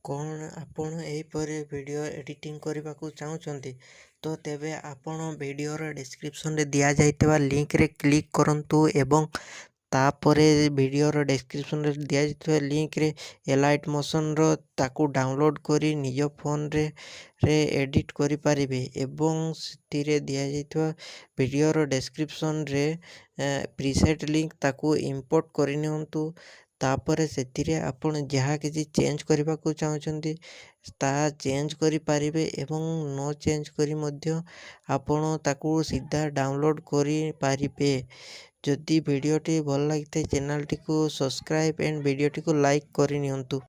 କ'ଣ ଆପଣ ଏହିପରି ଭିଡ଼ିଓ ଏଡ଼ିଟିଂ କରିବାକୁ ଚାହୁଁଛନ୍ତି ତ ତେବେ ଆପଣ ଭିଡ଼ିଓର ଡେସ୍କ୍ରିପସନ୍ରେ ଦିଆଯାଇଥିବା ଲିଙ୍କରେ କ୍ଲିକ୍ କରନ୍ତୁ ଏବଂ ତାପରେ ଭିଡ଼ିଓର ଡେସ୍କ୍ରିପସନ୍ରେ ଦିଆଯାଇଥିବା ଲିଙ୍କରେ ଏଲାଇଟ୍ ମୋସନ୍ର ତାକୁ ଡାଉନଲୋଡ଼୍ କରି ନିଜ ଫୋନ୍ରେ ଏଡ଼ିଟ୍ କରିପାରିବେ ଏବଂ ସେଥିରେ ଦିଆଯାଇଥିବା ଭିଡ଼ିଓର ଡେସ୍କ୍ରିପସନ୍ରେ ପ୍ରିସେଟ୍ ଲିଙ୍କ ତାକୁ ଇମ୍ପୋର୍ଟ କରିନିଅନ୍ତୁ। ତାପରେ ସେଥିରେ ଆପଣ ଯାହା କିଛି ଚେଞ୍ଜ କରିବାକୁ ଚାହୁଁଛନ୍ତି ତାହା ଚେଞ୍ଜ କରିପାରିବେ ଏବଂ ନ ଚେଞ୍ଜ କରି ମଧ୍ୟ ଆପଣ ତାକୁ ସିଧା ଡାଉନଲୋଡ଼୍ କରିପାରିବେ। ଯଦି ଭିଡ଼ିଓଟି ଭଲ ଲାଗିଥାଏ ଚ୍ୟାନେଲଟିକୁ ସବସ୍କ୍ରାଇବ୍ ଆଣ୍ଡ ଭିଡ଼ିଓଟିକୁ ଲାଇକ୍ କରିନିଅନ୍ତୁ।